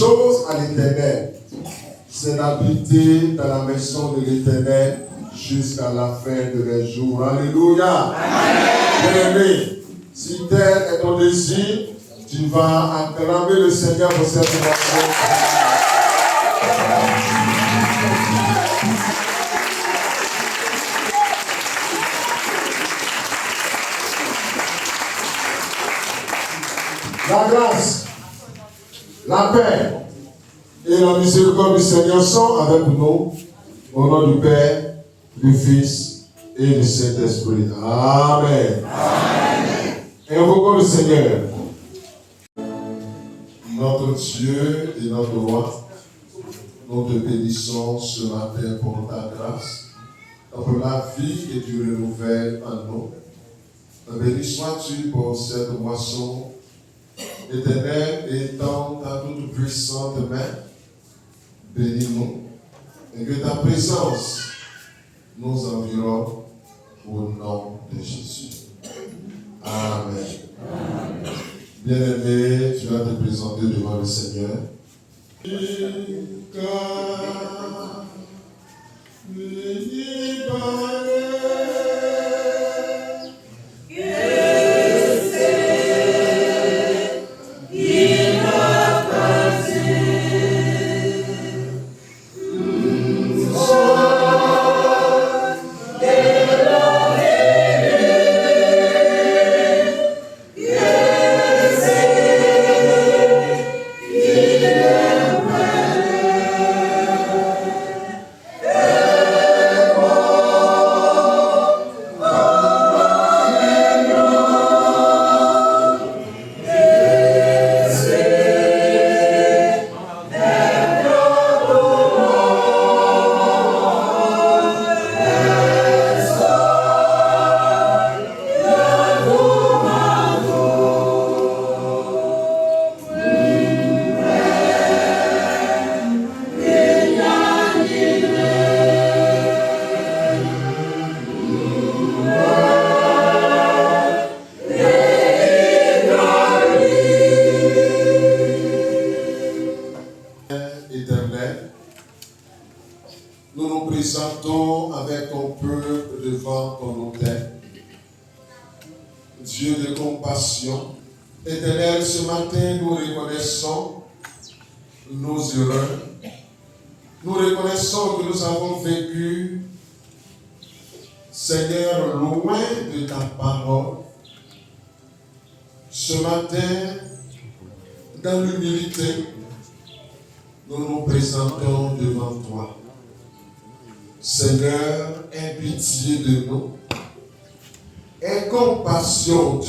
chose à l'Éternel, c'est d'habiter dans la maison de l'Éternel jusqu'à la fin de leurs jours. Alléluia. Bien-aimé, si tel est ton désir, tu vas acclamer le Seigneur pour cette dimension. La grâce, la paix et la miséricorde du Seigneur sont avec nous, au nom du Père, du Fils et du Saint-Esprit. Amen. Amen. Et on reconnaît le Seigneur. Notre Dieu et notre roi, nous te bénissons ce matin pour ta grâce, pour la vie que tu renouvelles en nous. Béni sois-tu pour cette moisson éternelle et dans ta toute puissante main. Bénis-nous et que ta présence nous environne au nom de Jésus. Amen. Amen. Bien-aimé, tu vas te présenter devant le Seigneur.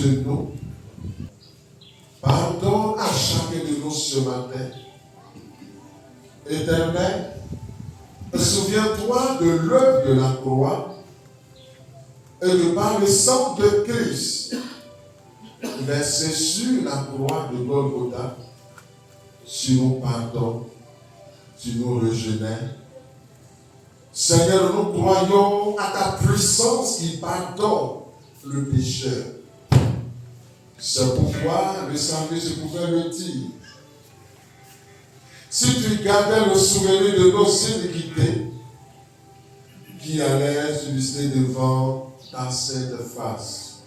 De nous. Pardonne à chacun de nous ce matin. Éternel, souviens-toi de l'œuvre de la croix et de par le sang de Christ versé sur la croix de Golgotha. Tu nous pardonnes, tu nous régénères. Seigneur, nous croyons à ta puissance qui pardonne le pécheur. C'est pourquoi le salut se pouvait le dire. Si tu gardais le souvenir de nos iniquités qui allaient subsister devant ta sainte face.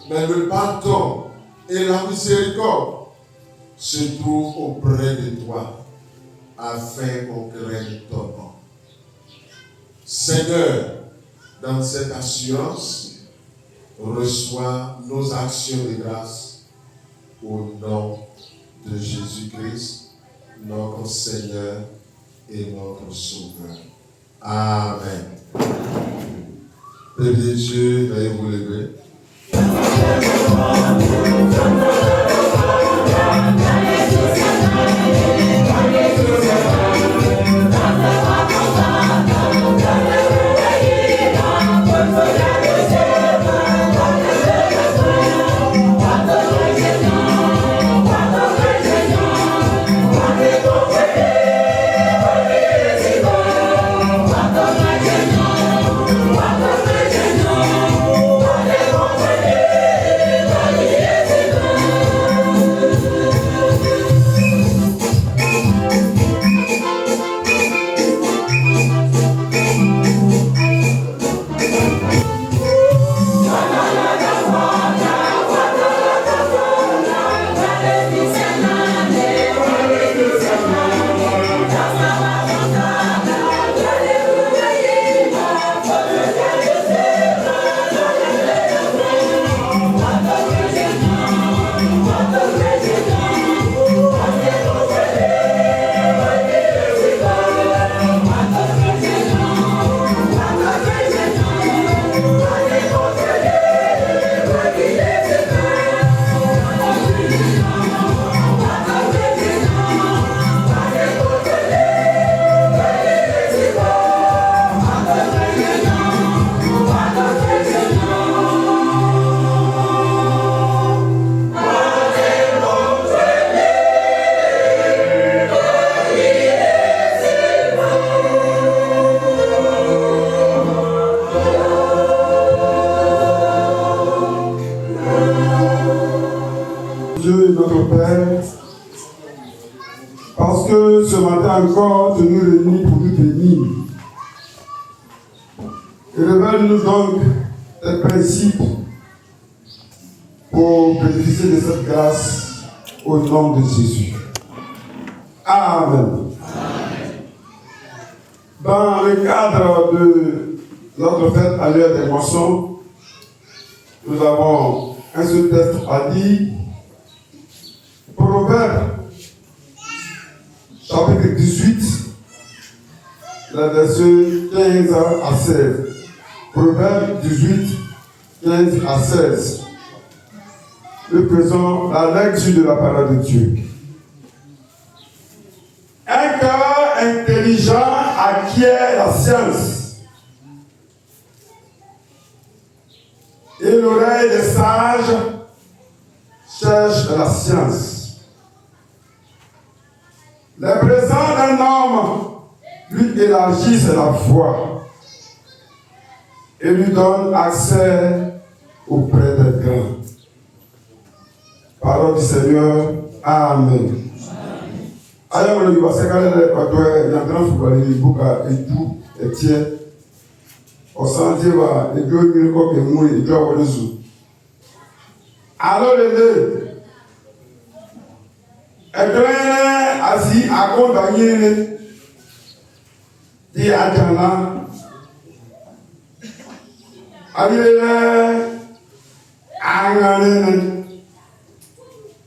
Mais le pardon et la miséricorde se trouvent auprès de toi afin qu'on craigne ton nom. Seigneur, dans cette assurance, reçois nos actions de grâce au nom de Jésus-Christ, notre Seigneur et notre Sauveur. Amen. Père de Dieu, veuillez vous lever. Yes. encore de nous réunir pour nous bénir. Et révèle-nous donc tes principes pour bénéficier de cette grâce au nom de Jésus. Amen. Dans le cadre de notre fête annuelle des moissons, nous avons un seul texte à lire. Proverbe, chapitre 18, les versets 15 à 16. Proverbe 18, 15 à 16. Nous faisons la lecture de la parole de Dieu. Un cœur intelligent acquiert la science, et l'oreille des sages cherche la science. Les présents d'un homme lui élargissent la voie et lui donnent accès auprès des grands. Parole du Seigneur. Amen. Alors, on va se regarder le grand football, il buka et tout, et tiens. On s'en dit, va, et Dieu, il faut que moi, et Dieu, on le joue. Alors, les deux, et Dieu, assis, accompagné, dit à Diana, allez, Angane,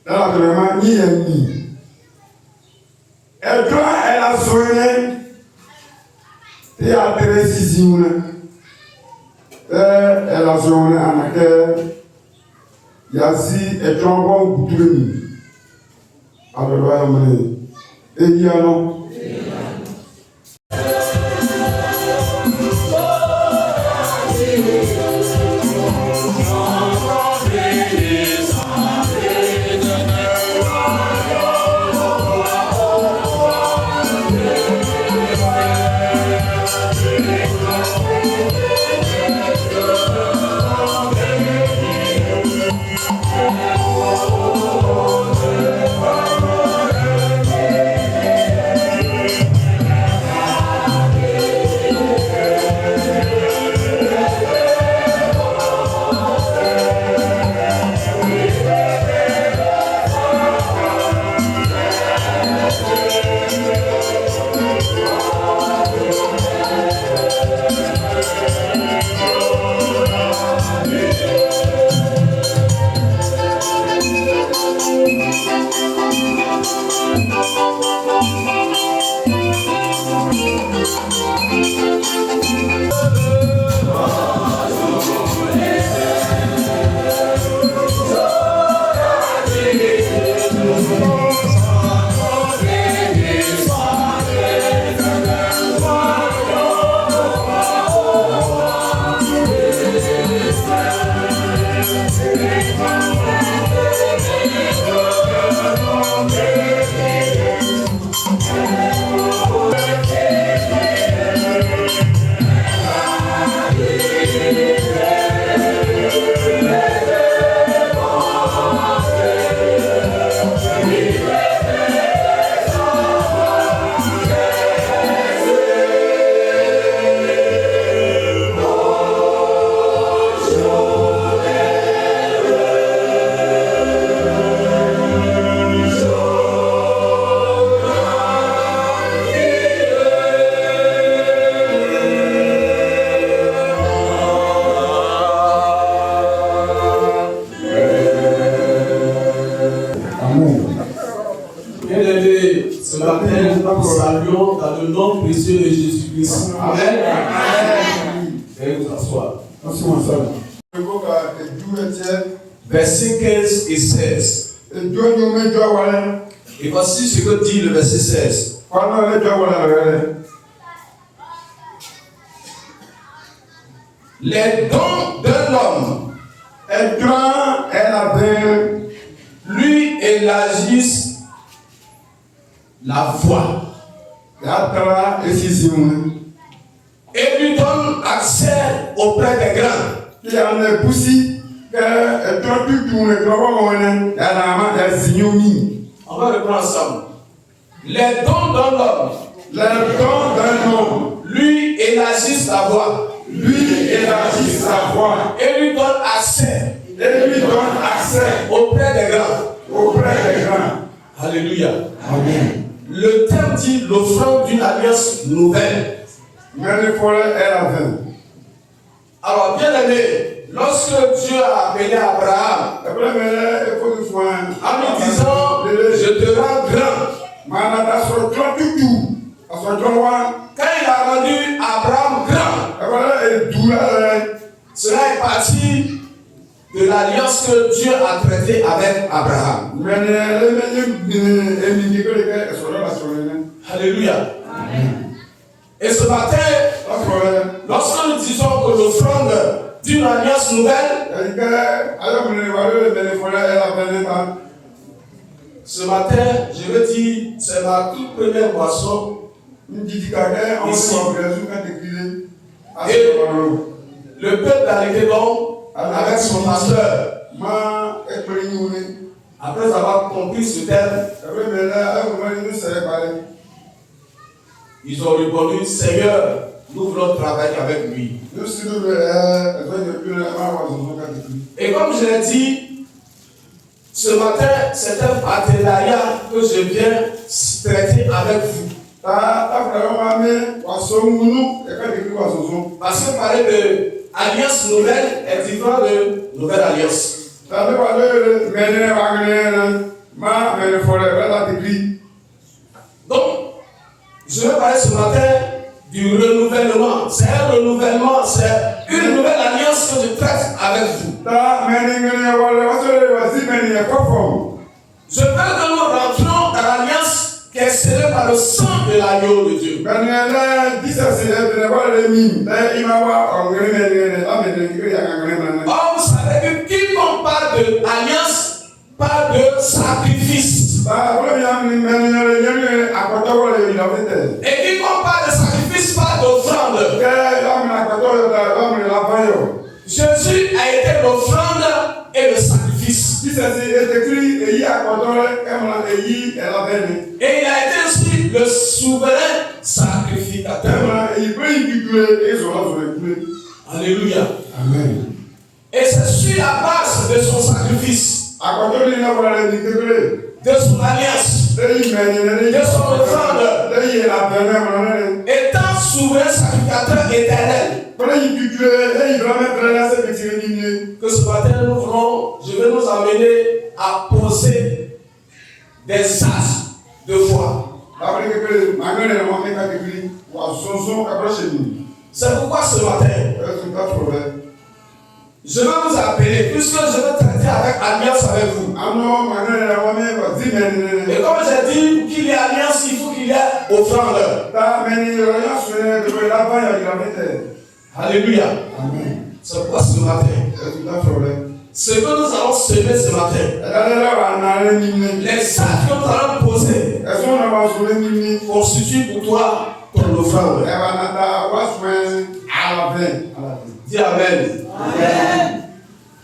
dans la vraiment, ni ennemi. Et toi, elle a soigné, et a précisé, elle a soigné en laquelle il y a si et tu envoies un coup de nuit. Alors, et il y a non. Saluons dans le nom précieux de Jésus-Christ. Amen. Veuillez vous asseoir. Verset 15 et 16. Et voici ce que dit le verset 16. Les dons de l'homme, lui élargissent la voie et lui donne accès auprès des grands. On va reprendre ensemble. Les dons d'un homme. Les dons d'un homme. Lui élargit sa voix. Lui élargit sa voix. Et lui donne accès. Et lui donne accès auprès des grands. Auprès des grands. Alléluia. Amen. Le terme dit l'offrande d'une alliance nouvelle. Mais le forêt est la veine. Alors, bien aimé, lorsque Dieu a appelé Abraham en lui disant, je te rends grand. Quand il a rendu Abraham grand, cela est parti de l'alliance que Dieu a traitée avec Abraham. Alléluia. Et ce matin, lorsque nous disons que l'offrande d'une alliance nouvelle, ce matin, je veux dire, c'est ma toute première boisson. Ici. Et le peuple a été bon avec son pasteur. Après avoir compris ce terme, ils ont répondu, Seigneur, nous voulons travailler avec lui. Et comme je l'ai dit, ce matin, c'est un partenariat que je viens traiter avec vous. Parce que parler de alliance nouvelle est différent de nouvelle alliance. Donc, je vais parler ce matin du renouvellement. C'est un renouvellement, c'est une nouvelle alliance que je traite avec vous. Je veux que nous rentrons dans l'alliance qui est scellée par le sang de l'agneau de Dieu. Or, vous savez que quiconque parle de alliance parle de sacrifice. Et quiconque parle de sacrifice parle d'offrande. Jésus a été l'offrande et le sacrifice. Et il a été aussi le souverain sacrificateur. Alléluia. Amen. Et c'est sur la base de son sacrifice, de son alliance, de son offrande, étant souverain sacrificateur éternel, que ce matin je vais nous amener à poser des actes de foi. C'est pourquoi ce matin, je vais vous appeler, puisque je vais traiter avec alliance avec vous. Et comme j'ai dit, pour qu'il y ait alliance, il faut qu'il y ait offrande. Alléluia. Amen. C'est pourquoi ce matin, ce que nous allons semer ce matin, les actes que nous allons poser, constituent pour toi ton offrande. Dis Amen. Amen.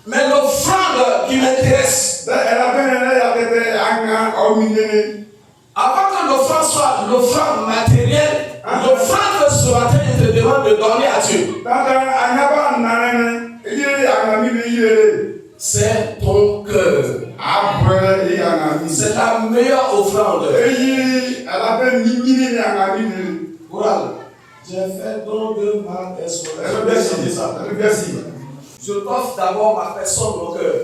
Mais l'offrande qui m'intéresse, avant que l'offrande soit l'offrande matérielle, l'offrande que ce matin je te demande de donner à Dieu, c'est ton cœur. C'est la meilleure offrande. Voilà. J'ai fait don de ma personne. Je t'offre d'abord ma personne, mon cœur.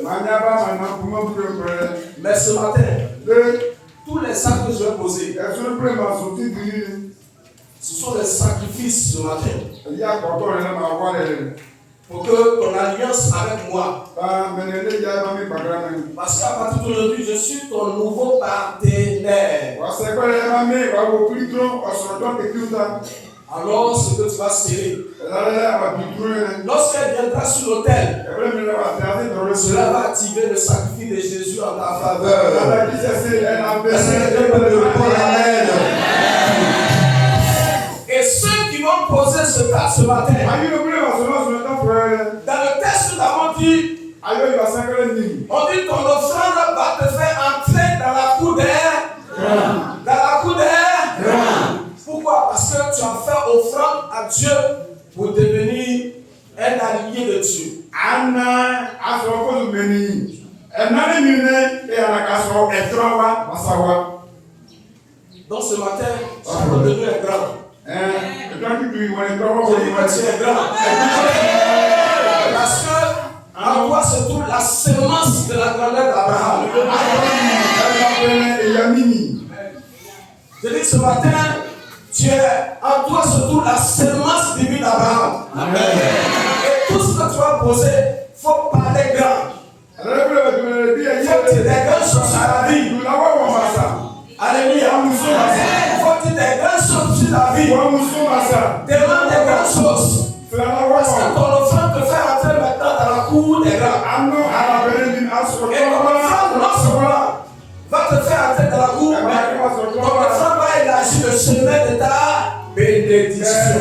Mais ce matin, tous les sacs que je vais poser, ce sont des sacrifices ce matin. Pour que ton alliance avec moi. Parce qu'à partir d'aujourd'hui, je suis ton nouveau partenaire. Alors, ce que tu vas sceller, lorsqu'elle viendra sur l'autel, cela va activer le sacrifice de Jésus en ta faveur. Amen. Et ceux qui vont poser ce cas ce matin, dans le texte nous avons dit, on dit ton offrande va te faire entrer dans la cour d'air. Dans la cour d'air. alliés de Dieu. Donc ce matin, tu es devenu un grand. Je dis que tu es grand. Parce que en toi se trouve la semence de la grandeur d'Abraham. Je dis que ce matin, en toi se trouve la semence divine d'Abraham. Et tout ce que tu vas poser, il faut parler grand. Il faut dire des grandes choses à la vie. Alléluia. Il faut dire des grandes choses sur la vie. Demande des grandes choses. Parce que ton offrande te fait entrer maintenant dans la cour des grands. Et ton offrande, non seulement va te faire entrer dans la cour, mais ton offrande va élargir le chemin de ta bénédiction.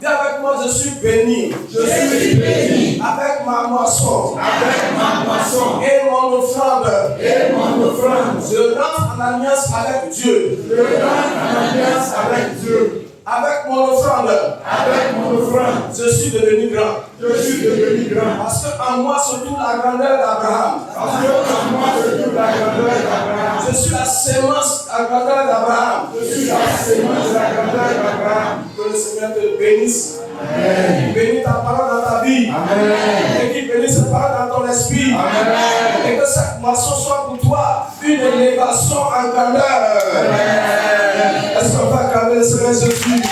Dis avec moi, je suis béni. Je suis béni. Avec ma moisson. Et mon offrande. Je rentre en alliance avec Dieu. Avec mon offrande, je suis devenu grand. Parce qu'en moi se trouve la grandeur d'Abraham. Je suis la semence de la grandeur d'Abraham. Que le Seigneur te bénisse. Bénis ta parole dans ta vie. Et qu'il bénisse cette parole dans ton esprit. Et que cette moisson soit pour toi une élévation en grandeur. Est-ce qu'on va acclamer le Seigneur Jésus?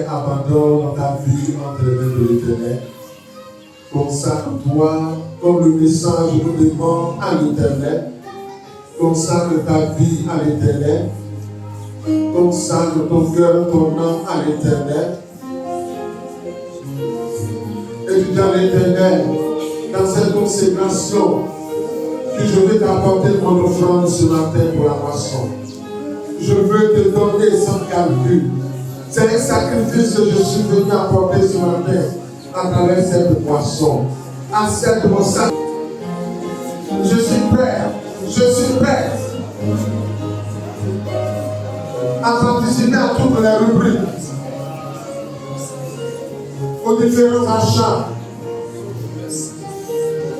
Père, abandonne ta vie entre les mains de l'Éternel. Consacre-toi comme le message nous demande à l'Éternel. Consacre ta vie à l'Éternel. Consacre ton cœur, ton âme à l'Éternel. Et tu dis à l'Éternel, dans cette consécration, que je vais t'apporter mon offrande ce matin pour la moisson. Je veux te donner sans calcul. C'est un sacrifice que je suis venu apporter ce matin à travers cette moisson. Accepte mon sacrifice. Je suis prêt. Je suis prêt à participer à toutes les rubriques, aux différents achats,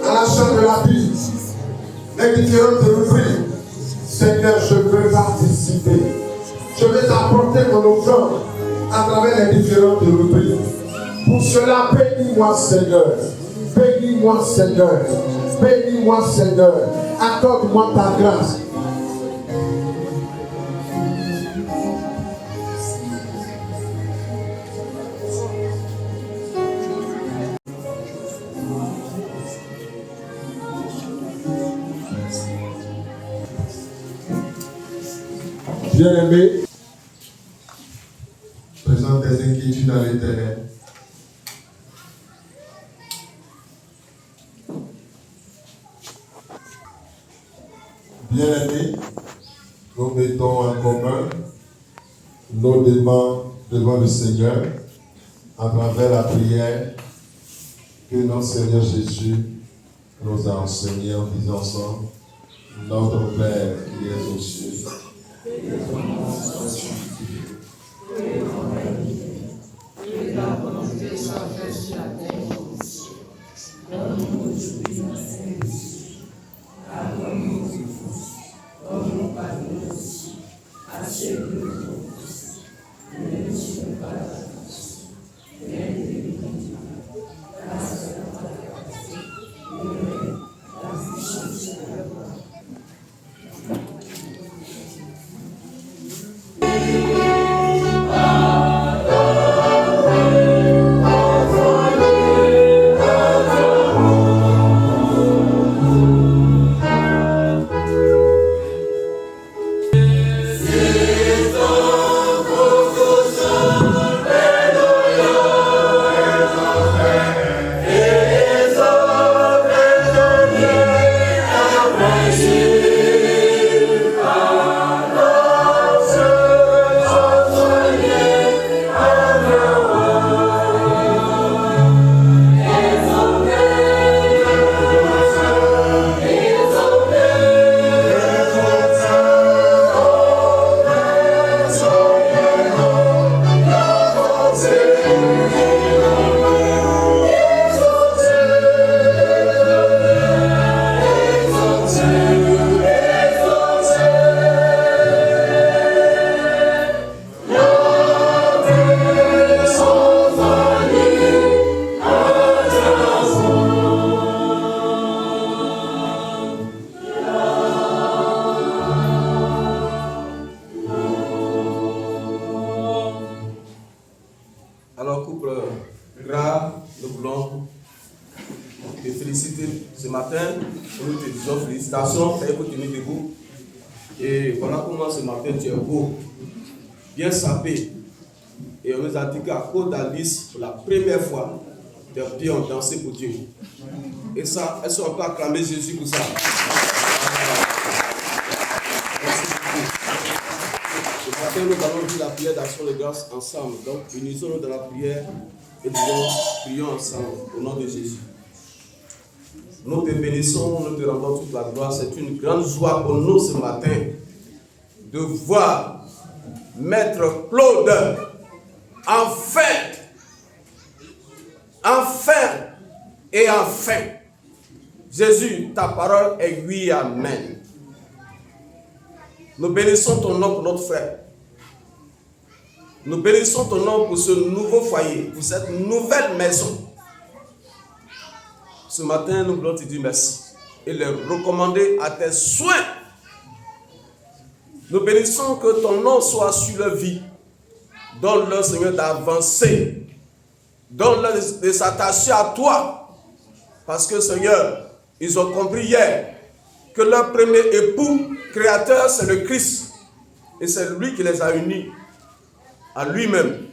à l'achat de la vie, les différentes rubriques. Seigneur, je veux participer. Je vais t'apporter mon offrande à travers les différentes rubriques. Pour cela, bénis-moi, Seigneur. Bénis-moi, Seigneur. Bénis-moi, Seigneur. Accorde-moi ta grâce. Bien-aimé, présente tes inquiétudes à l'Éternel. Bien-aimé, nous mettons en commun nos demandes devant le Seigneur à travers la prière que notre Seigneur Jésus nous a enseignée en disant ensemble: Notre Père qui es aux cieux. Alors, couple gras, nous voulons te féliciter ce matin. Nous te disons félicitations, ça y est, vous tenir debout. Et voilà comment ce matin tu es beau, bien sapé. Et on nous a dit qu'à Côte d'Alice, pour la première fois, tes pieds ont dansé pour Dieu. Et ça, est-ce qu'on peut acclamer Jésus pour ça? Merci beaucoup. Ce matin, nous allons dire la prière d'action de grâce ensemble. Donc, unissons-nous dans la prière et prions ensemble au nom de Jésus. Nous te bénissons, nous te rendons toute la gloire. C'est une grande joie pour nous ce matin de voir Maître Claude enfin et enfin. Jésus, ta parole est oui, amen. Nous bénissons ton nom pour notre frère. Nous bénissons ton nom pour ce nouveau foyer, pour cette nouvelle maison. Ce matin, nous voulons te dire merci et les recommander à tes soins. Nous bénissons que ton nom soit sur leur vie. Donne-leur, Seigneur, d'avancer. Donne-leur de s'attacher à toi. Parce que, Seigneur, ils ont compris hier que leur premier époux créateur, c'est le Christ. Et c'est lui qui les a unis à lui-même.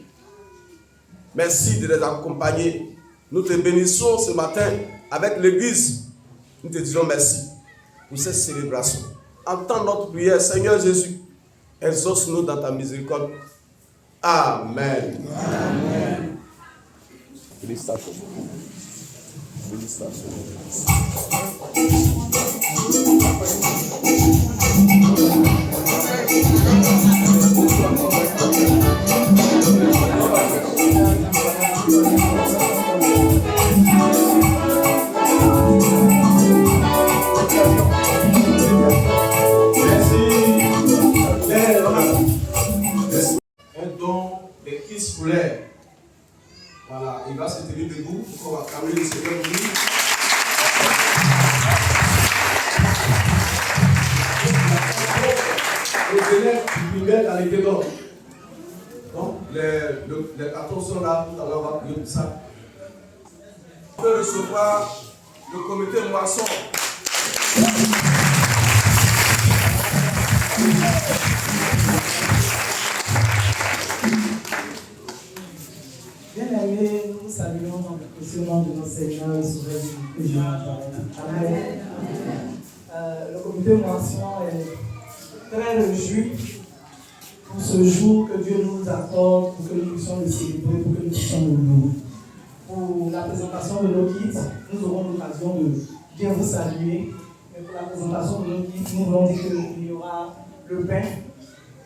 Merci de les accompagner. Nous te bénissons ce matin avec l'Église. Nous te disons merci pour cette célébration. Entends notre prière, Seigneur Jésus. Exauce-nous dans ta miséricorde. Amen. Amen. Félicitations. Félicitations. Un don de Kiss pour l'air. Voilà, il va se tenir debout pour qu'on va calmer le Seigneur. Les élèves du primaire dans les pédales. Donc, les 14 sont là, tout à l'heure, on va prier pour ça. On peut recevoir le comité moisson. Bien-aimés, nous saluons au nom de notre Seigneur et Sauveur Jésus. Amen. Le comité moisson est très réjoui pour ce jour que Dieu nous accorde, pour que nous puissions le célébrer, pour que nous puissions le louer. Pour la présentation de nos guides, nous aurons l'occasion de bien vous saluer. Mais pour la présentation de nos guides, nous voulons dire qu'il y aura le pain,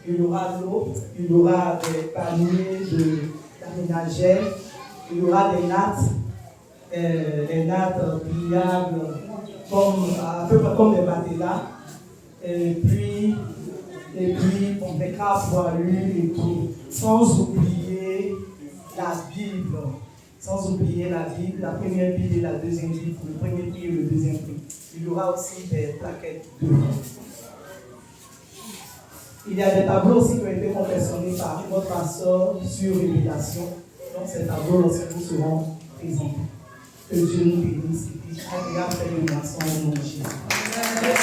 il y aura l'eau, il y aura des paniers de ménagères, il y aura des nattes pliables, à peu près comme des matelas, et puis bon, des crapes voilues et tout, sans oublier la Bible. Sans oublier la Bible, la première Bible et la deuxième Bible, le premier prix et le deuxième prix. Il y aura aussi des plaquettes de vin. Il y a des tableaux aussi qui ont été confectionnés par votre pasteur sur Révélation. Donc ces tableaux, lorsque nous seront présentés. Que Dieu nous bénisse et puis agréable célébration au nom de Jésus. Amen.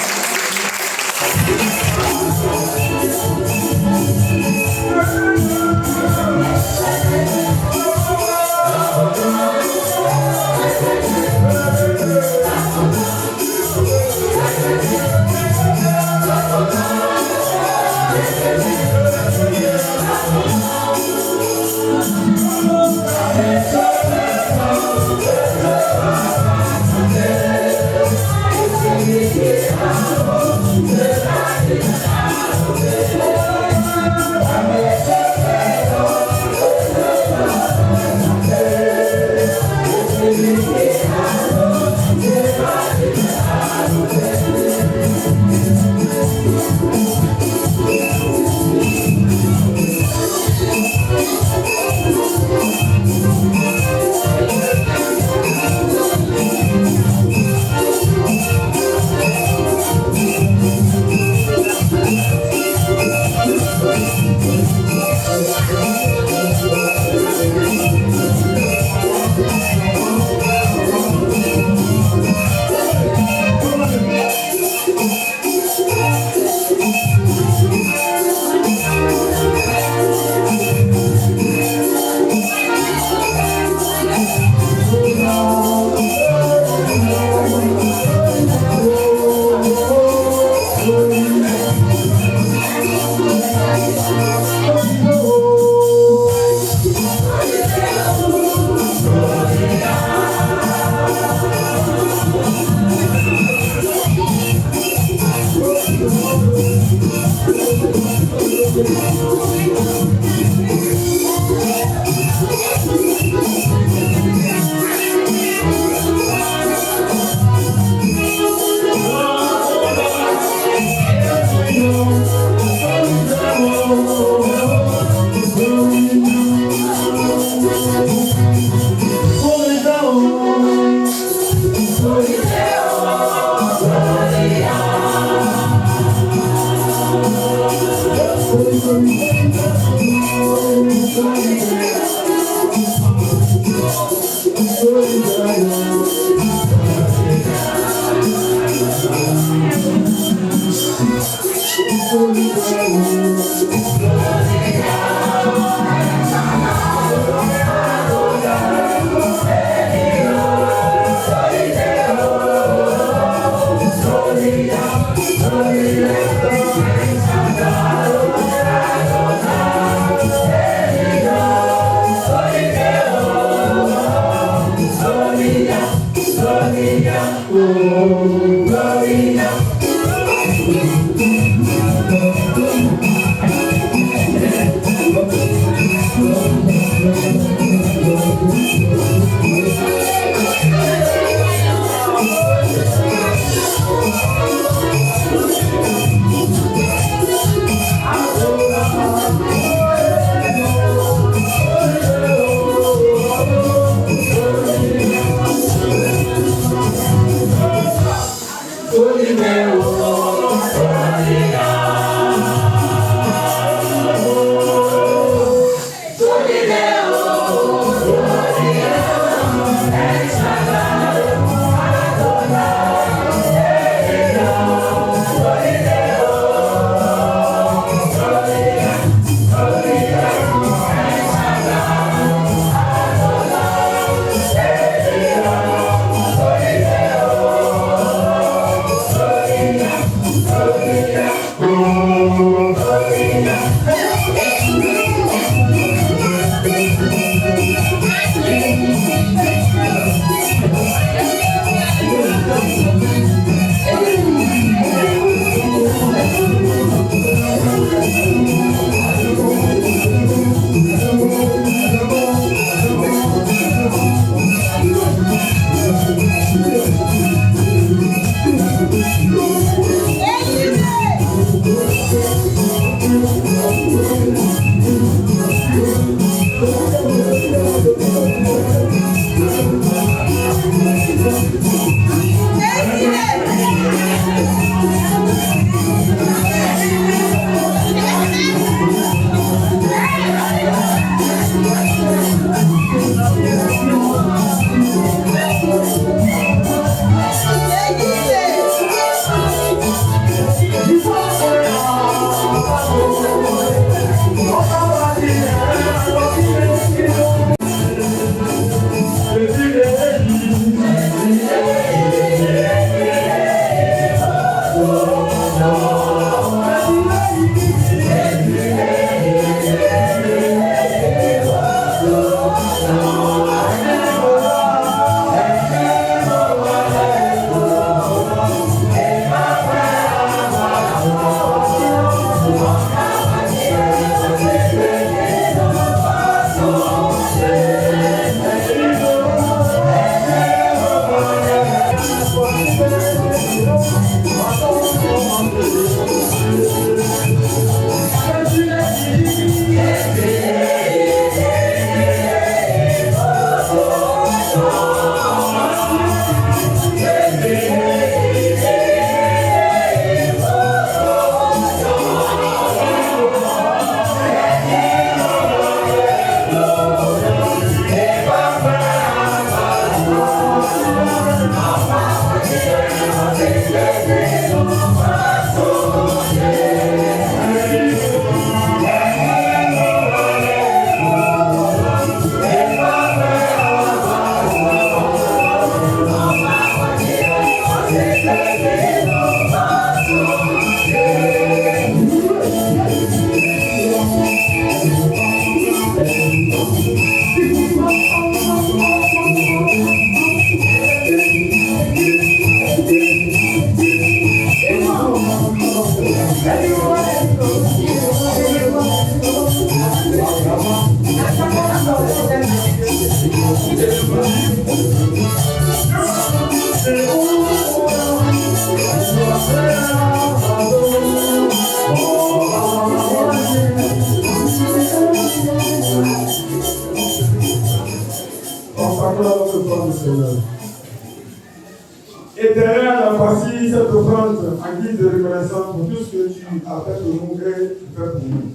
Éternel, voici cette offrande en guise de reconnaissance pour tout ce que tu as fait pour nous et tu fais pour nous.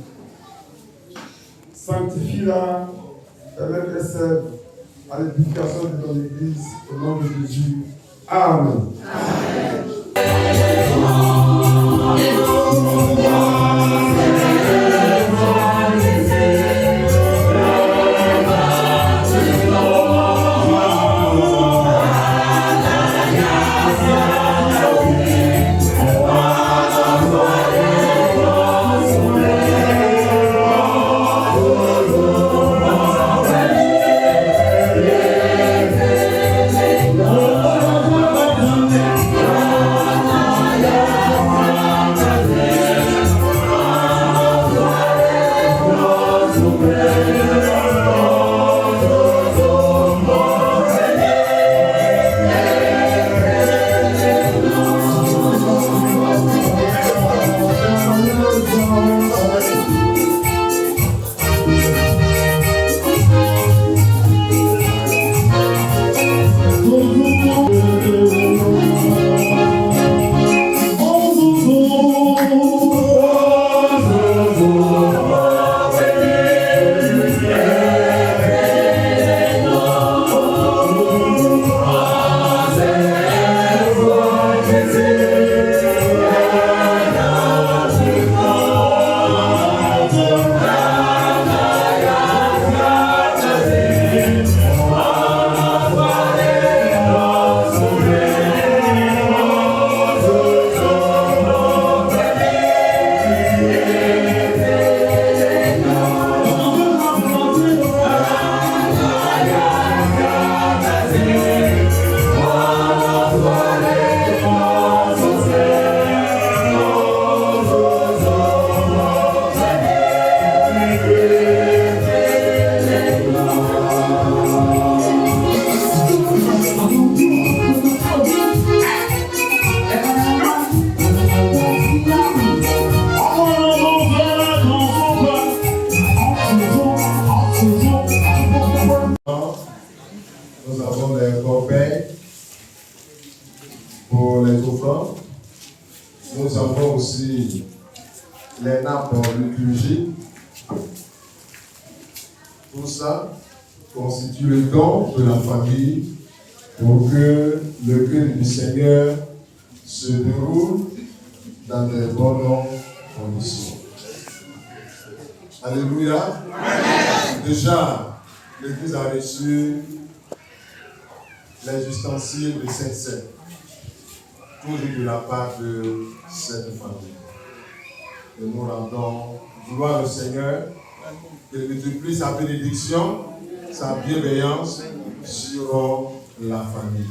Sanctifie-la, permets qu'elle serve à l'édification de ton Église au nom de Jésus. Amen. Amen. pour les offrandes. Nous avons aussi les nappes liturgiques. Tout ça constitue le don de la famille pour que le culte du Seigneur se déroule dans de bonnes conditions. Alléluia. Amen. Déjà, l'Église a reçu les ustensiles de Saint-Seine, toujours de la part de cette famille. Et nous rendons gloire au Seigneur, qu'il multiplie sa bénédiction, sa bienveillance sur la famille.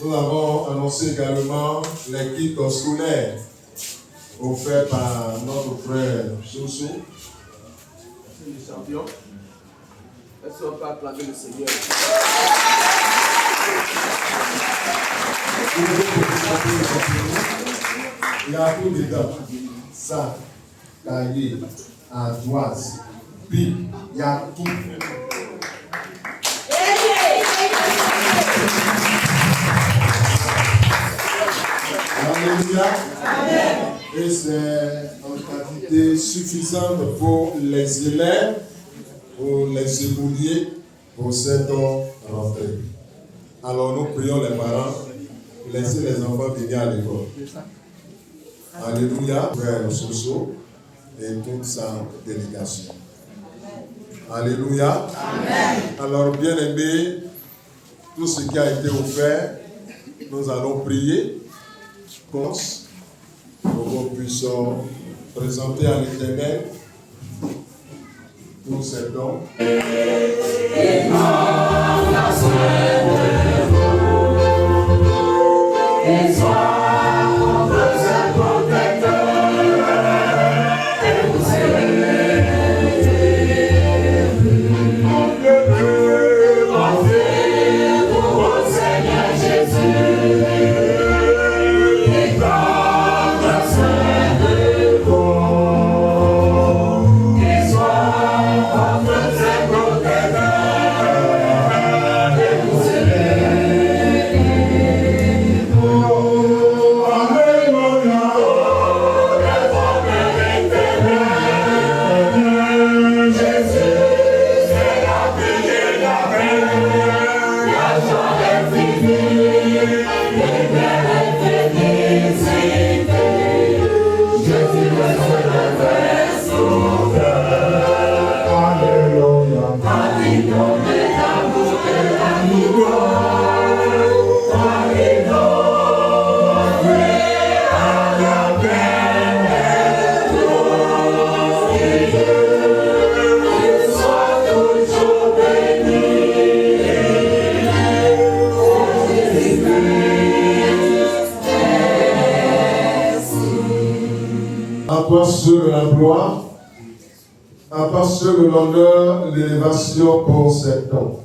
Nous avons annoncé également les kits scolaires offerts par notre frère Soso. C'est le champion. Est-ce qu'on peut acclamer le Seigneur? Il y a tout dedans. Ça, cahier, ardoise, pipe, il y a tout. Alléluia. Amen. Et c'est en quantité suffisante pour les élèves, pour les écoliers, pour cette rentrée. Alors nous prions les parents, laissez les enfants venir à l'école. Alléluia, frère Soso et toute sa délégation. Alléluia. Amen. Alors bien aimé, tout ce qui a été offert, nous allons prier pour que nous puissions présenter à l'Éternel tous ces dons. Seul la gloire, à toi seul l'honneur, l'élévation pour cet temps.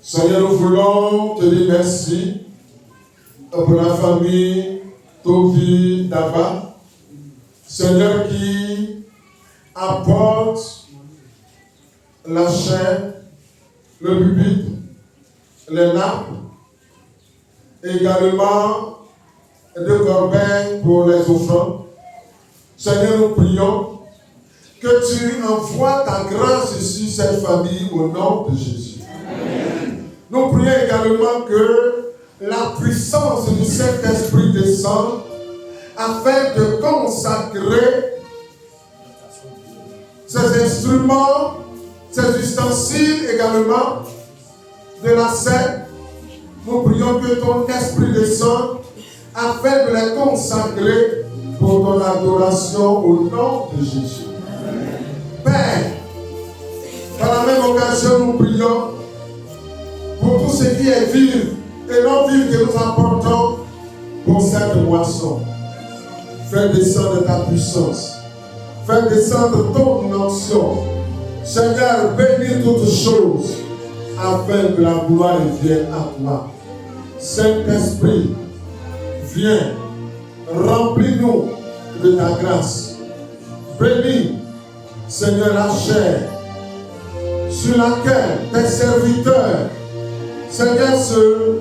Seigneur, nous voulons te dire merci pour la famille Tovi Daba, Seigneur qui apporte la chair, le pupitre, les nappes, également des corbeilles pour les offrandes. Seigneur, nous prions que tu envoies ta grâce sur cette famille au nom de Jésus. Amen. Nous prions également que la puissance du Saint-Esprit descende afin de consacrer ces instruments, ces ustensiles également de la scène. Nous prions que ton esprit descende afin de les consacrer pour ton adoration au nom de Jésus. Amen. Père, par la même occasion, nous prions pour tout ce qui est vivre et non vivre que nous apportons pour cette boisson. Fais descendre ta puissance. Fais descendre ton onction. Seigneur, bénis toutes choses afin que la gloire vienne à toi. Saint-Esprit, viens. Remplis-nous de ta grâce. Bénis, Seigneur, la chair sur laquelle tes serviteurs, Seigneur, se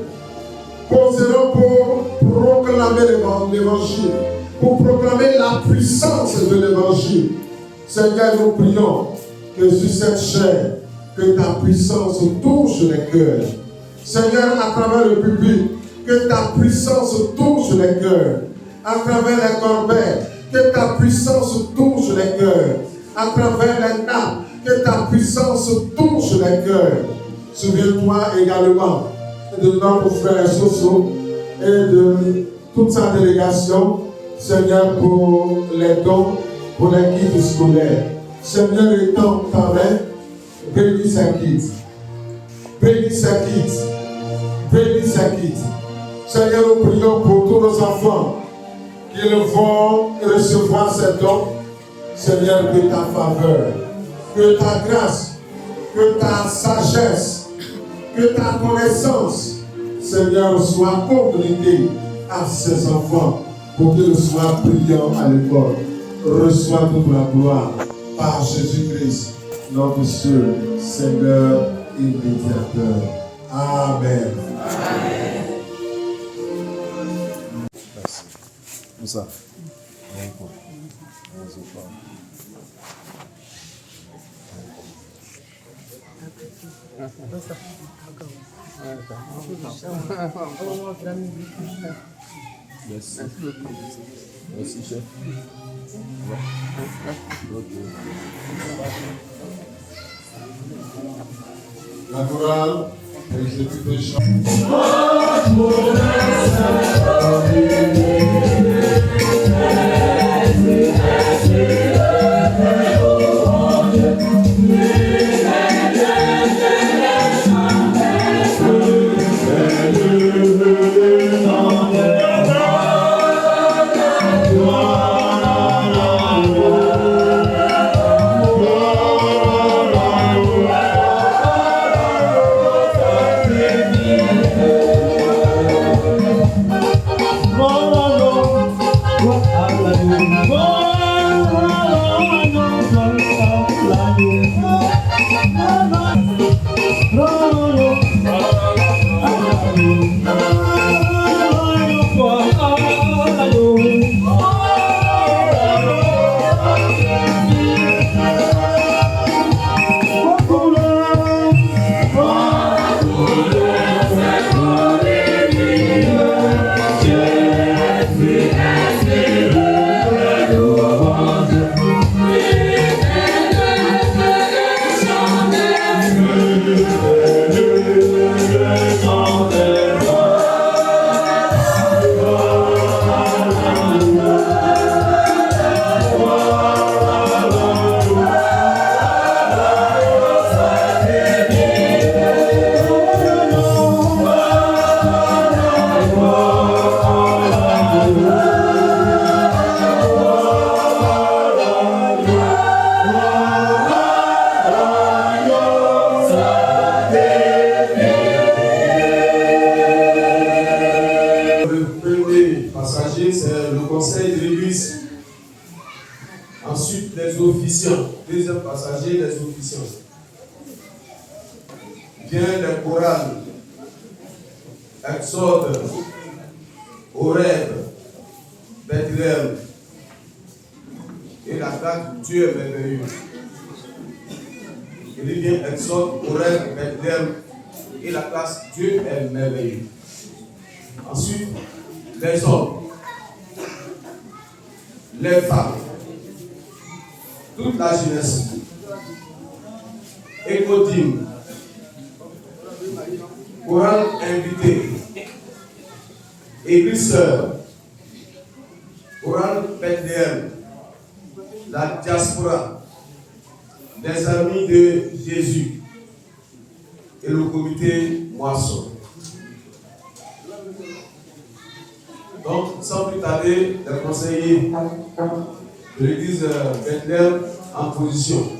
poseront pour proclamer l'évangile, pour proclamer la puissance de l'évangile. Seigneur, nous prions que sur cette chair, que ta puissance touche les cœurs. Seigneur, à travers le public, que ta puissance touche les cœurs. À travers les corbeilles, que ta puissance touche les cœurs. À travers les nappes, que ta puissance touche les cœurs. Souviens-toi également de notre frère Soso et de toute sa délégation, Seigneur, pour les dons, pour les guides scolaires. Seigneur, étends ta main, bénis sa guide. Bénis sa guide. Bénis sa guide. Seigneur, nous prions pour tous nos enfants qui vont recevoir ces dons. Seigneur, que ta faveur, que ta grâce, que ta sagesse, que ta connaissance, Seigneur, soit communiquée à ces enfants pour qu'ils soient brillants à l'école. Reçois toute la gloire par Jésus-Christ, notre Dieu, Seigneur et médiateur. Amen. Merci. Moussa. Merci. Merci, chef. La chorale exécute les chants. C'est le conseil de l'église. Ensuite, les officiants. Deuxième passager, les officiants. Bien les chorales. Exode, Horeb, Bethléem. Et la carte, Dieu est merveilleux. Il dit bien Exode, Horeb, Bethléem. Et la classe, Dieu est merveilleux. Ensuite, les hommes, les femmes, toute la jeunesse, Écodim, Coran invité, Église sœur, Coran Bethléem, la diaspora, les amis de Jésus et le comité Moisson. Donc, sans plus tarder, les conseillers de l'église Bethléem en position.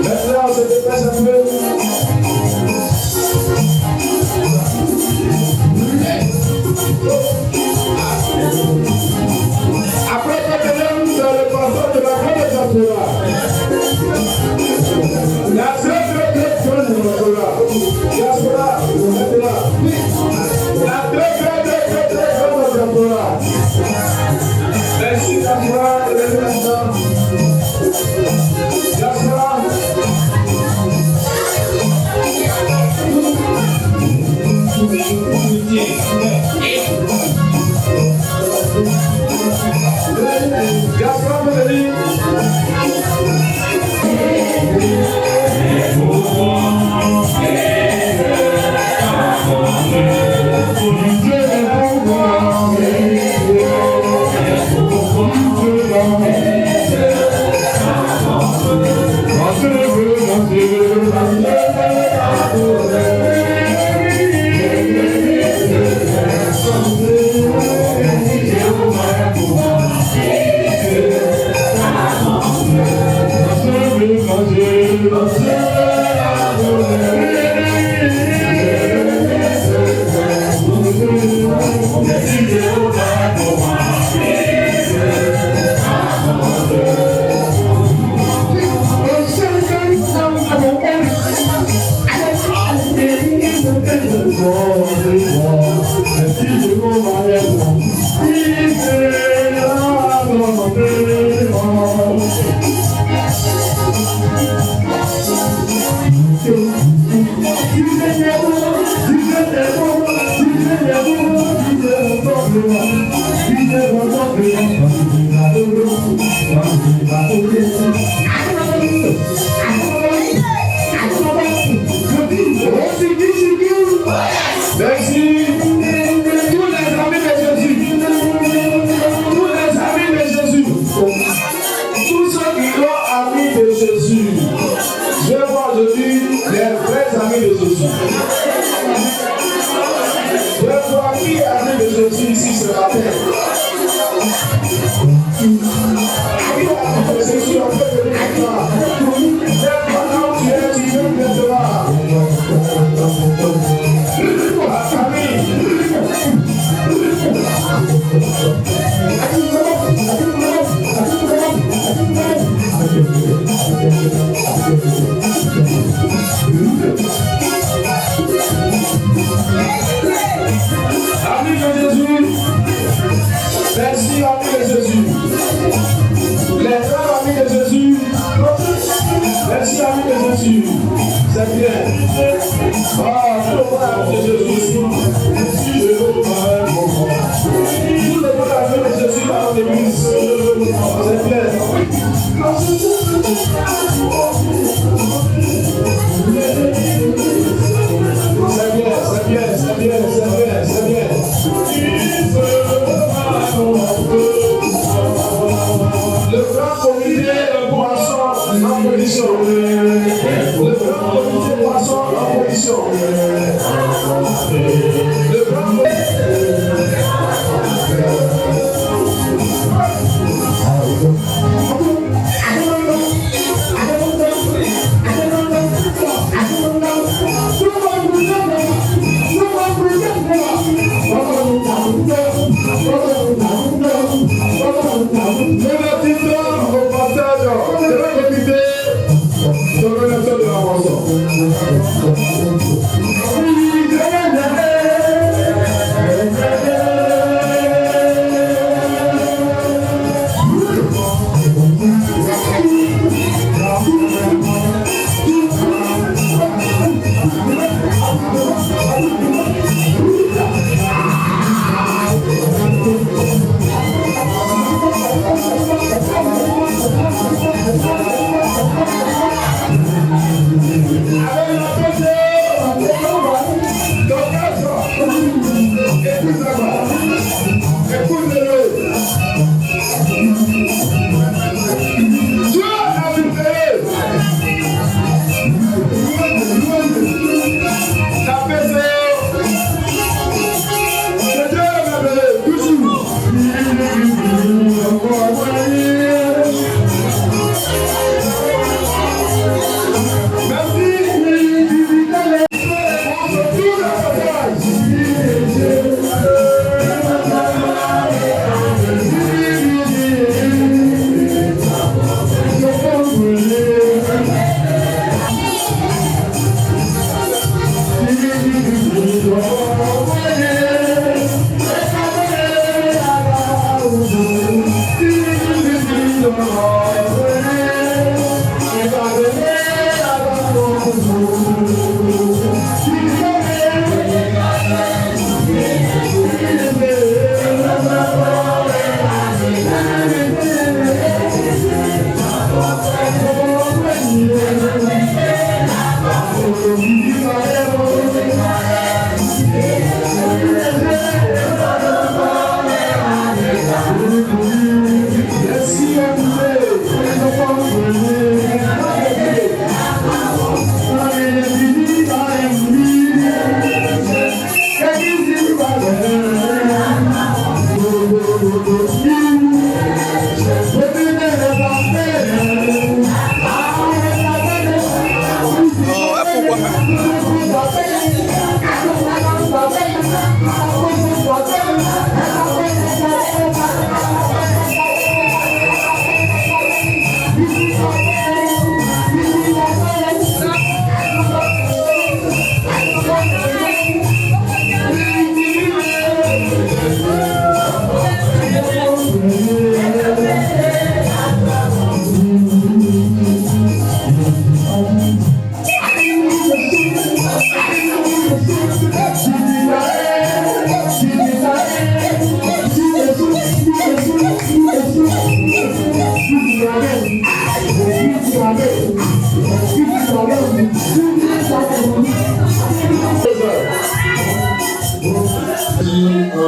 Maintenant, on se déplace un peu.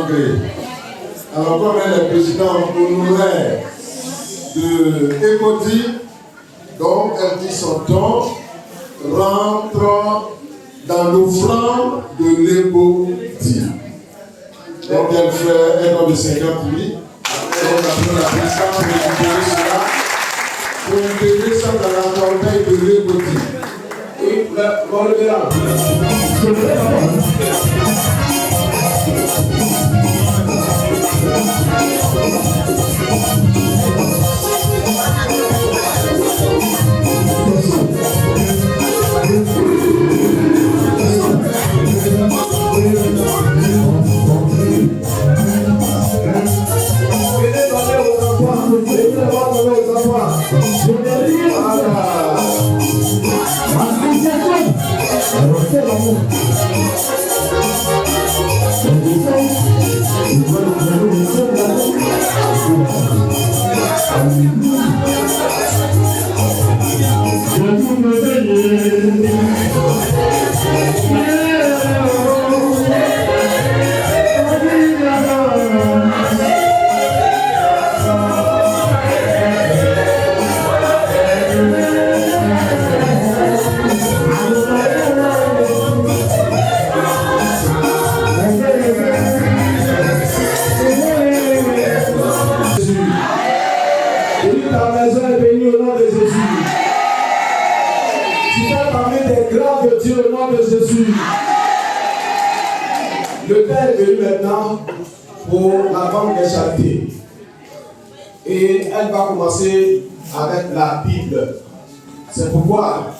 gré. Alors, comme elle est présidente honoraire de Écoti, donc elle dit son don rentre dans l'offrande de l'Écoti. Donc elle fait un don de 50 000. Donc après la présidente récupérer cela pour intégrer ça dans la corbeille de l'Écoti. Oui, relevez là. Le Père est venu maintenant pour la femme des charités. Et elle va commencer avec la Bible. C'est pourquoi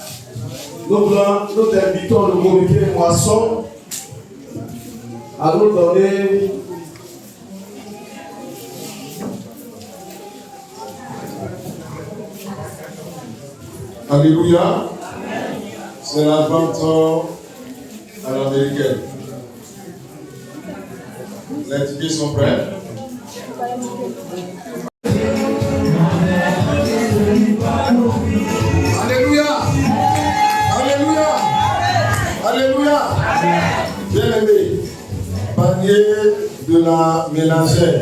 nous invitons le comité Moisson à nous donner Alléluia. C'est la vente à l'américaine. Les tickets sont prêts. Alléluia. Alléluia. Alléluia. Bien-aimé, panier de la mélangère.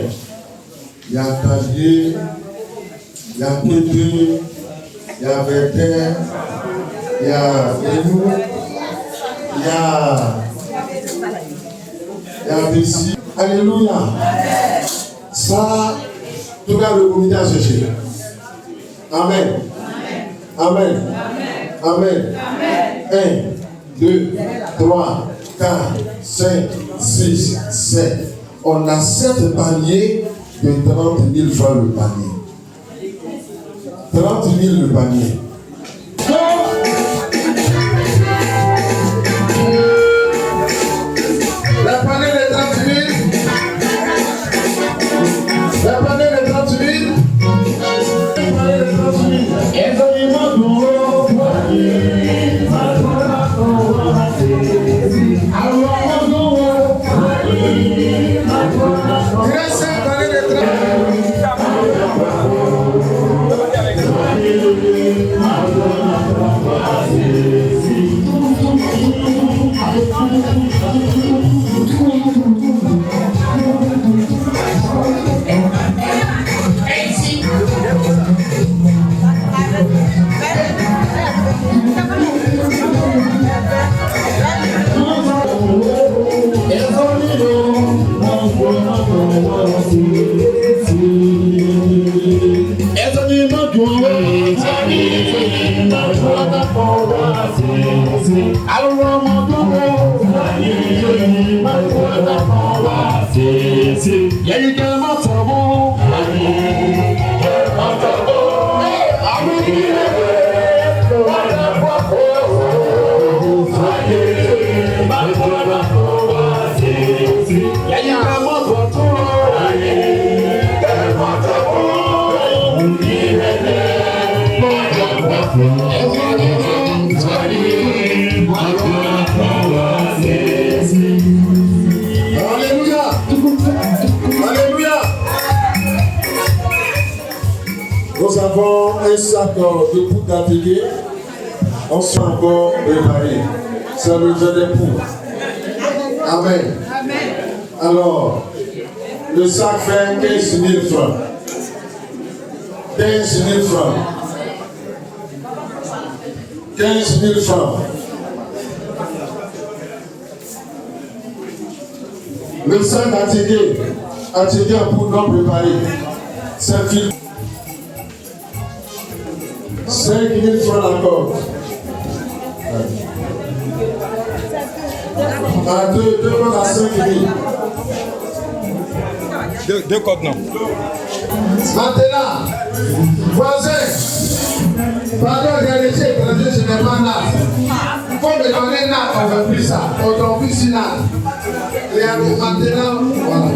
Il y a Tagier, il y a Pété, il y a Verter, il y a Renou, il y a Bessie. Alléluia. Ça, tout cas, le comité a cherché. Amen. Amen. Amen. 1, 2, 3, 4, 5, 6, 7. On a 7 paniers de 30 000 francs le panier. 30 000 le panier. La panier de 30 000. La panier de 30 000. La panier de 30 000. Nous avons un sac de poudre d'atelier. On s'est encore préparé. C'est le jeu des poudres. Amen. Alors, Le sac fait 15 000 francs. 15 000 francs. 15 000 francs. Le sac Attiqué en poudre non préparé. 5 000. 5 000 francs encore. Deux codes à 5 000. Deux codes, non. Maintenant, voisin, pardon, réalité étranger, ce n'est pas NAT. Il faut me donner NAT, on ne veut plus ça. On ne veut plus NAT. Et maintenant, voilà.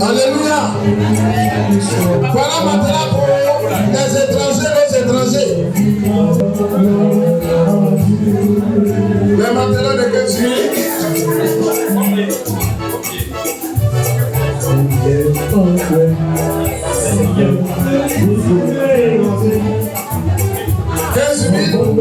Alléluia. Voilà maintenant pour les étrangers. Les matelas de 15 000. 15 000.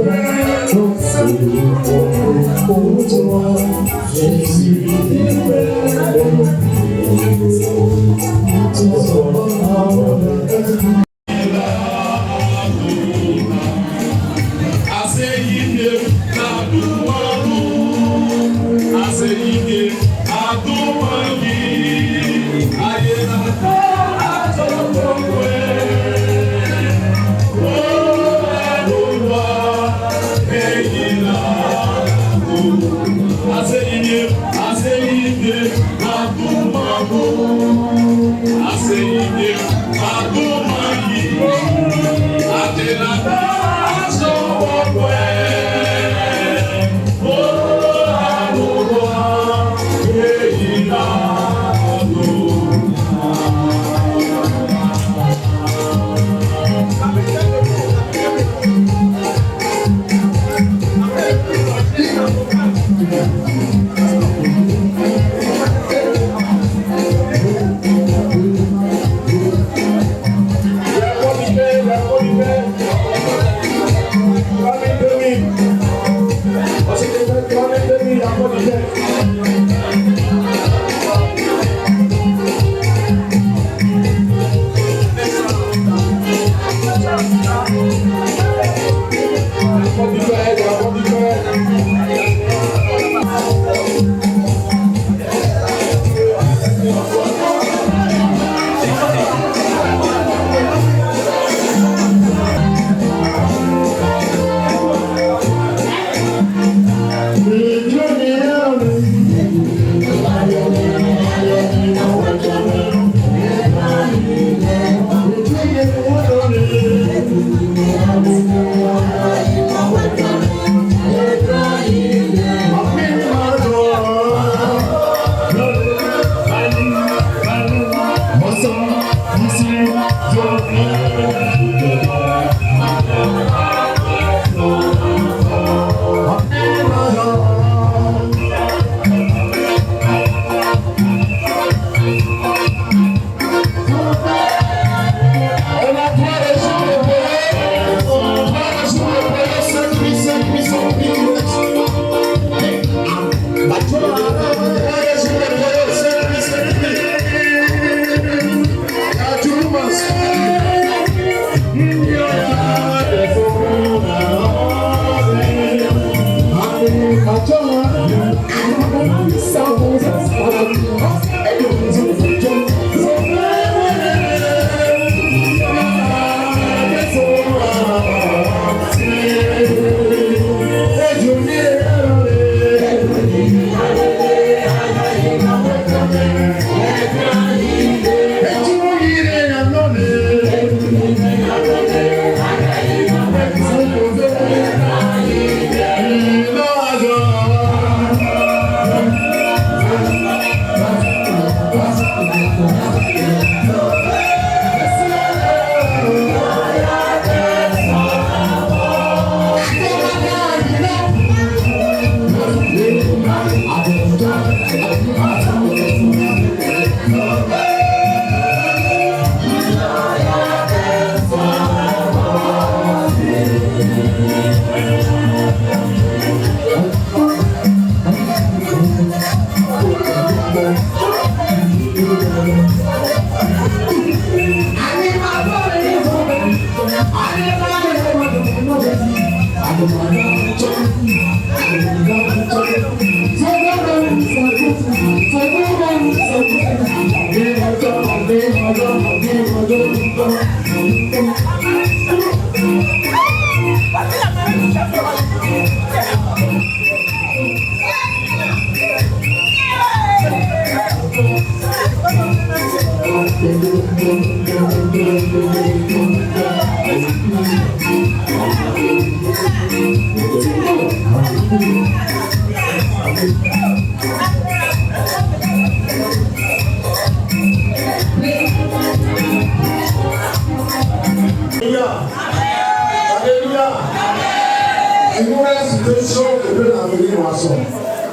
Il nous reste 2 jours de l'avenir, moisson.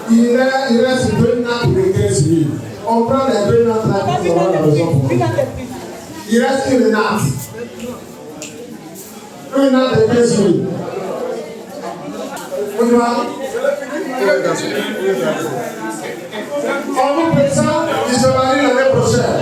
Il reste 2 nattes de 15 000. On prend les 2 nattes là pour avoir la maison pour nous. Il reste une natte. Une natte de 15 000. On y va. On vous présente, il se marie l'année prochaine.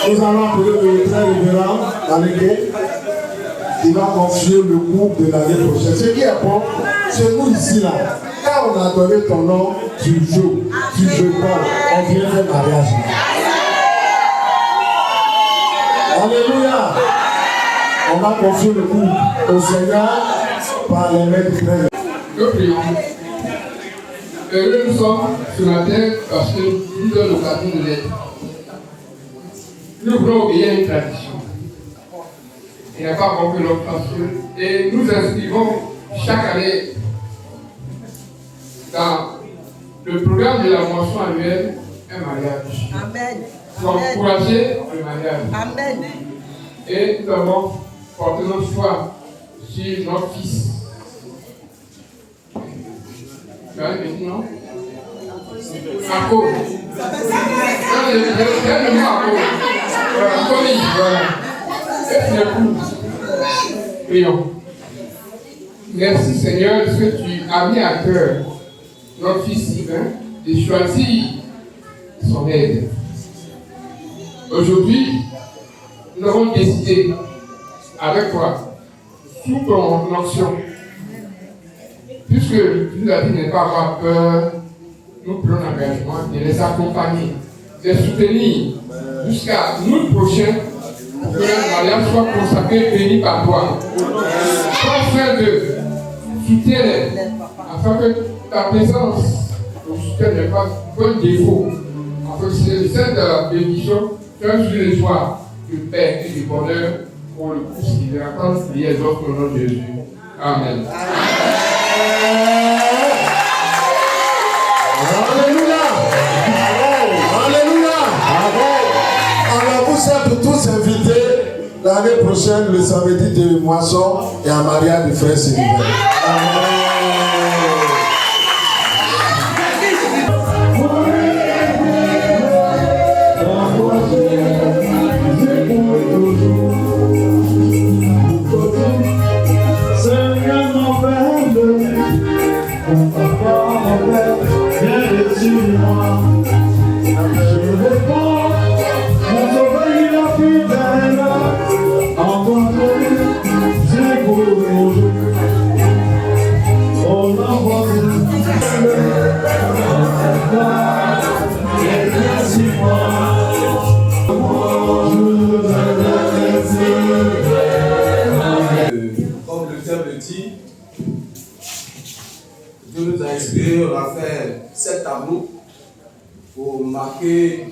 Nous allons appeler le très révérend Malégué qui va confier le groupe de l'année prochaine. Ce qui est bon, c'est nous ici là. Quand on a donné ton nom, tu joues pas, on vient faire mariage. Alléluia. On va confier le groupe au Seigneur par les mains du Père. Nous prions. Heureux nous sommes sur la terre parce que nous donne l'occasion de l'être. Nous voulons obéir à une tradition. Il n'est pas bon que l'homme fasse seul. Et nous inscrivons chaque année dans le programme de la moisson annuelle un mariage. Amen. Pour encourager le mariage. Amen. Et nous avons porté notre foi sur notre fils. Tu as dit non? À cause. Le mot à cause. Voilà. Prions. Merci Seigneur de ce que tu as mis à cœur notre fils Sylvain de choisir son aide. Aujourd'hui, nous avons décidé avec toi, sous ton onction, puisque tu nous as dit de ne pas avoir peur, nous prenons l'engagement de les accompagner, de les soutenir jusqu'à nous prochain pour que le mariage soit consacré et béni par toi. Prends soin d'eux, soutiens-les, afin que ta présence ne soutienne pas un défaut, afin que c'est celle de la bénédiction, qu'un jour de joie, de paix et de bonheur pour le couple qui raconte les autres au nom de Jésus. Amen. Alléluia. Alléluia. Alors vous êtes tous invités l'année prochaine, le samedi de moisson et à mariage de frère Sylvain. Amen. Comme le thème le dit, Dieu nous a inspiré, on a fait 7 tableaux pour marquer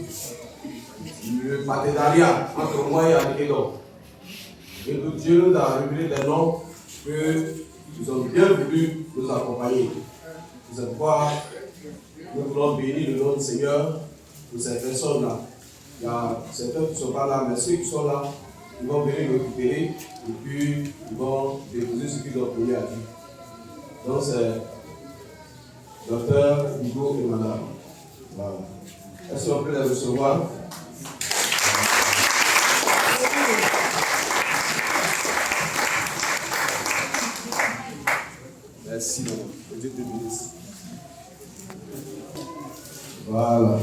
le partenariat entre moi et Anikelo. Et Dieu nous a révélé des noms qu'ils ont bien voulu nous accompagner. C'est pourquoi nous voulons bénir le nom du Seigneur pour ces personnes-là. Il y a certains qui ne sont pas là, mais ceux qui sont là, ils vont venir le récupérer et puis ils vont déposer ce qu'ils ont promis à Dieu. Donc c'est Docteur Hugo et Madame. Voilà. Est-ce qu'on peut les recevoir? Merci, que Dieu te bénisse. Voilà.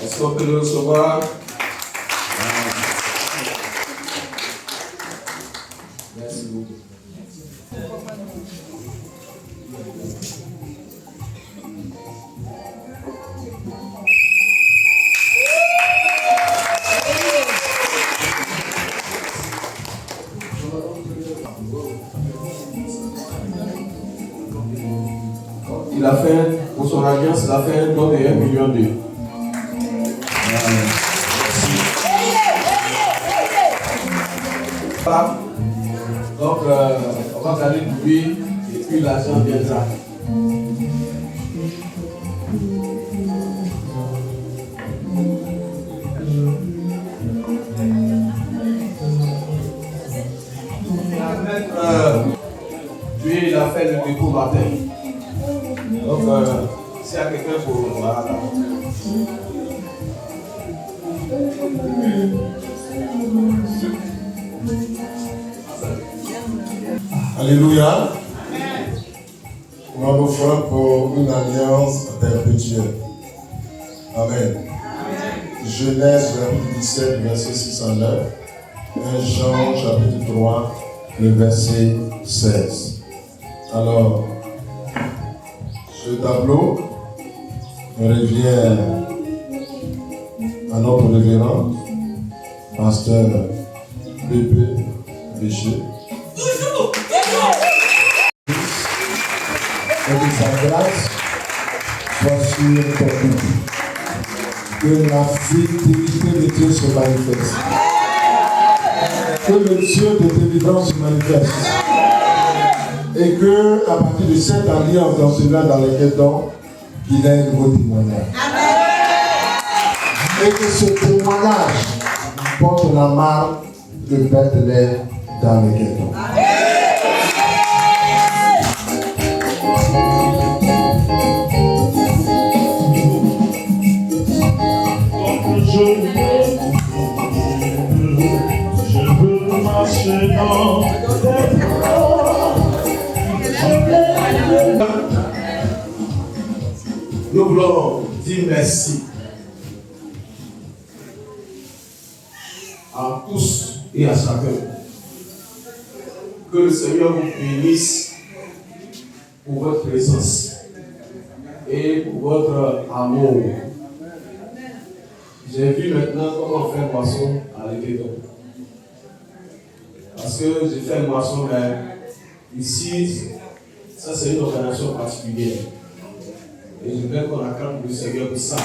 Est-ce qu'on peut le recevoir? Merci beaucoup. Il a fait, pour son alliance, il a fait un don de 1,2 million. Donc, on va garder du bruit et puis l'argent viendra. Lui, il a fait le dépôt matin. Donc, s'il y a quelqu'un pour. Voilà. Alléluia. On va vous faire pour une alliance perpétuelle. Amen. Genèse chapitre 17, verset 609. 1 Jean chapitre 3, le verset 16. Alors, ce tableau revient à notre révérend, pasteur Bébé Béché. Et de sa grâce, Sois sur ton couple. Que la fidélité de Dieu se manifeste. Que le Dieu de délivrance se manifeste. Et que, à partir de cette alliance dans celui-là dans lequel donc, qu'il ait un nouveau témoignage. Et que ce témoignage porte la marque de Bethléem dans le ghetto. Je veux marcher dans tes bras. Nous voulons dire merci à tous et à chacun. Que le Seigneur vous bénisse pour votre présence et pour votre amour. J'ai vu maintenant comment faire moisson à l'Équateur. Parce que j'ai fait une moisson, mais ici, ça c'est une organisation particulière. Et je voudrais qu'on acclame le Seigneur pour ça.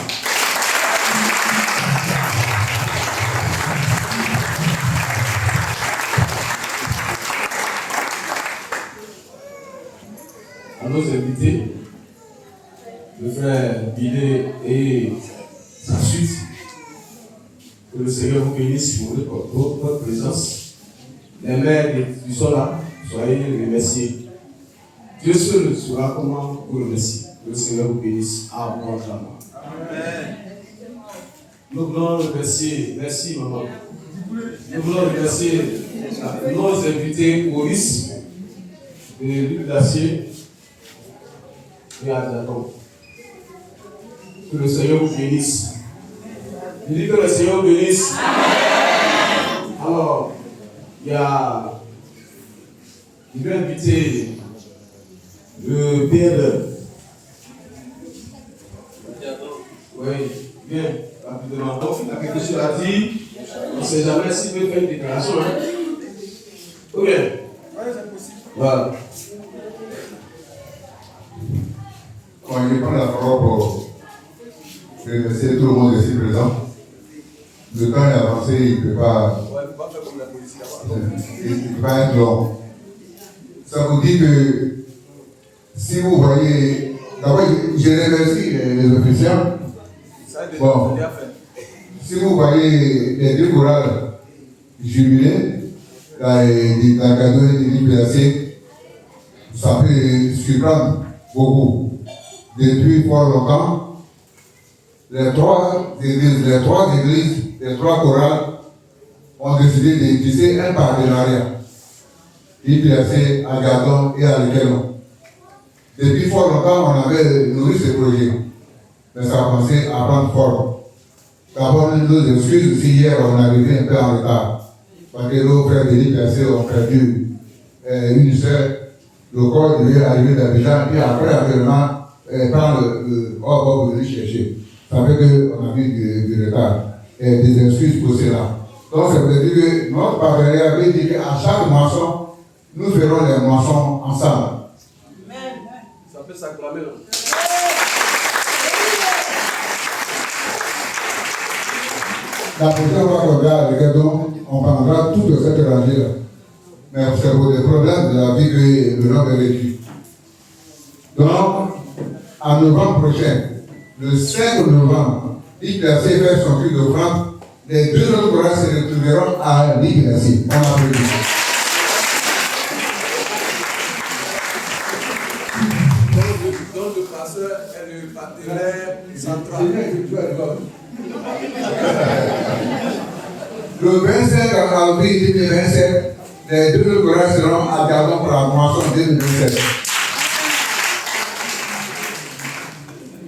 À nos invités, le frère Bilé et sa suite, que le Seigneur vous bénisse pour votre présence. Les mères qui sont là, soyez remerciés. Dieu seul saura comment vous remercier. Que le Seigneur vous bénisse abondamment. Amen. Nous voulons remercier, merci maman. Nous voulons remercier nos invités Maurice de l'île d'Acier et Adjaton. Que le Seigneur vous bénisse. Je dis que le Seigneur vous bénisse. Amen. Alors, il va inviter le PLE. Oui, bien, rapidement. Donc, il a quelque chose à dire. On ne sait jamais s'il veut faire une déclaration. Hein? Ok. Voilà. Quand je prends la parole pour remercier tout le monde ici présent, le temps est avancé, il ne peut pas. Il ne peut pas être long. Ça vous dit que si vous voyez. D'abord, je remercie les officiels. Bon, si vous voyez les deux chorales jubilées, la cadeau et l'IPAC, ça peut surprendre beaucoup. Depuis fort longtemps, les trois chorales ont décidé de tisser un partenariat. IPAC, à Gardon et à Lequelon. Depuis fort longtemps, on avait nourri ce projet. Mais ça a commencé à prendre forme. D'abord, nous excuses aussi hier, on est arrivé un peu en retard. Parce que nos frères de l'IPAC ont perdu une sœur. Le corps devait arriver d'Abidjan, puis après, actuellement, prendre le hors pour venir chercher. Ça fait qu'on a vu du retard. Et des excuses pour cela. Donc, ça veut dire que notre partenariat veut dire qu'à chaque moisson, nous ferons les moissons ensemble. Ça peut s'acclamer. La prochaine fois qu'on va à l'Équateur, on prendra tout de cette rangée-là. Mais c'est pour des problèmes de la vie que le homme est vécu. Donc, en novembre prochain, le 5 novembre, l'IPAC fait son cul d'offrande. Les deux autres chorales se retrouveront à l'IPAC. On applaudit. Donc le pasteur est le partenaire central. Le 25 avril 2027, les deux chorales seront à Gardon pour la moisson 2027.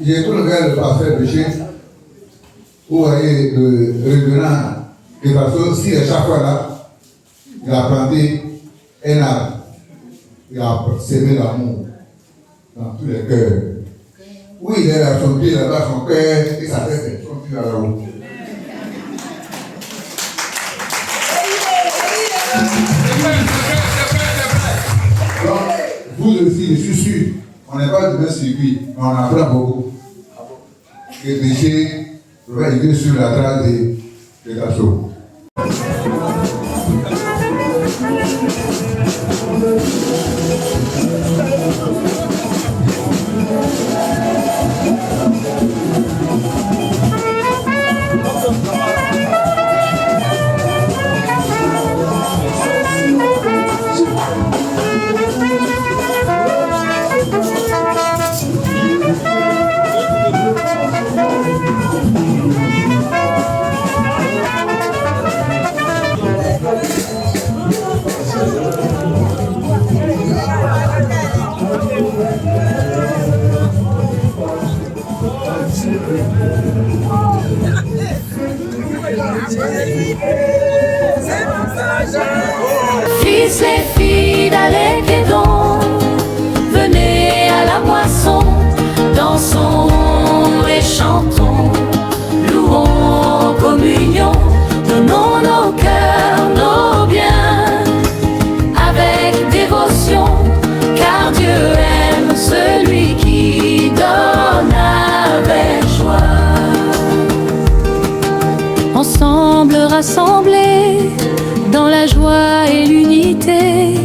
J'ai tout le gars le pasteur Béché. Vous voyez le revenant de façon, si à chaque fois là, il a planté un arbre, il a sémé l'amour dans tous les cœurs. Oui, il est à son pied là-bas, son cœur et sa tête sont plus à la route. Donc, vous aussi, je suis sûr, on n'est pas du même circuit, mais on apprend beaucoup. que péché va arriver sur la trace de Castro. Fils et filles d'Alékédon, venez à la moisson, dansons et chantons, louons en communion, donnons nos cœurs, nos biens, avec dévotion, car Dieu aime celui qui donne avec joie. Ensemble rassemblés dans la joie et l'unité,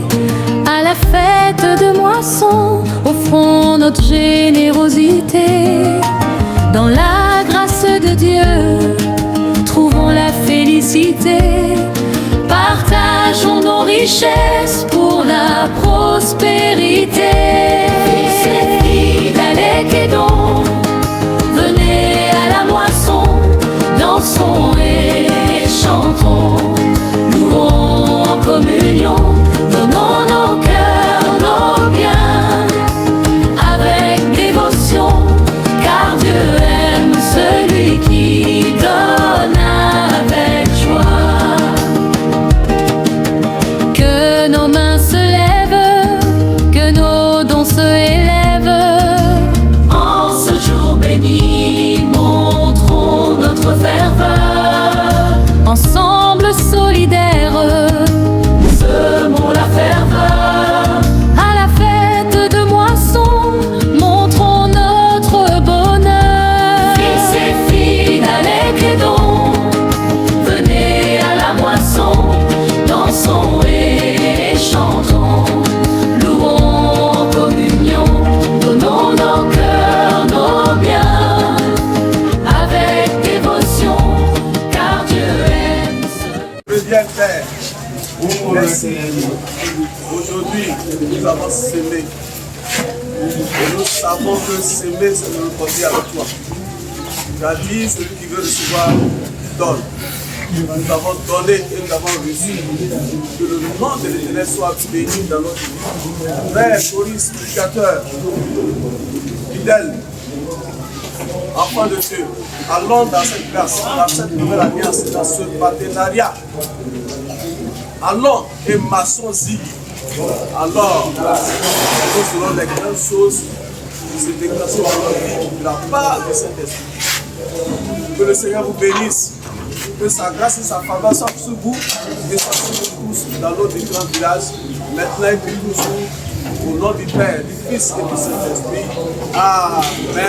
à la fête de moisson, offrons notre générosité. Dans la grâce de Dieu, trouvons la félicité. Partageons nos richesses pour la prospérité. Fils et filles d'Alékédon, venez à la moisson, dansons et chantons, louons en communion, donnons nos cœurs, nos biens, avec dévotion, car Dieu aime celui qui donne avec joie. Que nos mains se lèvent, que nos dons se élèvent, en ce jour béni, montrons notre ferveur. Ensemble solidaires, semons la ferveur. À la fête de moisson, montrons notre bonheur. Fils et filles d'Alékédon, venez à la moisson, dansons et chantons, louons en communion, donnons nos cœurs, nos biens, avec dévotion, car Dieu aime ce... Bien Père, merci. Aujourd'hui, nous avons semé. Et nous savons que semer, c'est de nous conduire avec toi. Tu as dit, celui qui veut recevoir, donne. Nous avons donné et nous avons reçu. Que le nom de l'Éternel soit béni dans notre vie. Père, Maurice, prédicateur, fidèle, enfant de Dieu, allons dans cette grâce, dans cette nouvelle alliance, dans ce partenariat. Allons et maçons-y. Alors, nous serons les grandes choses qui se déclenchent dans notre vie de la part du Saint-Esprit. Que le Seigneur vous bénisse. Que sa grâce et sa faveur soient sur vous et soient sur nous tous dans nos différents villages, maintenant et puis toujours, au nom du Père, du Fils et du Saint-Esprit. Amen.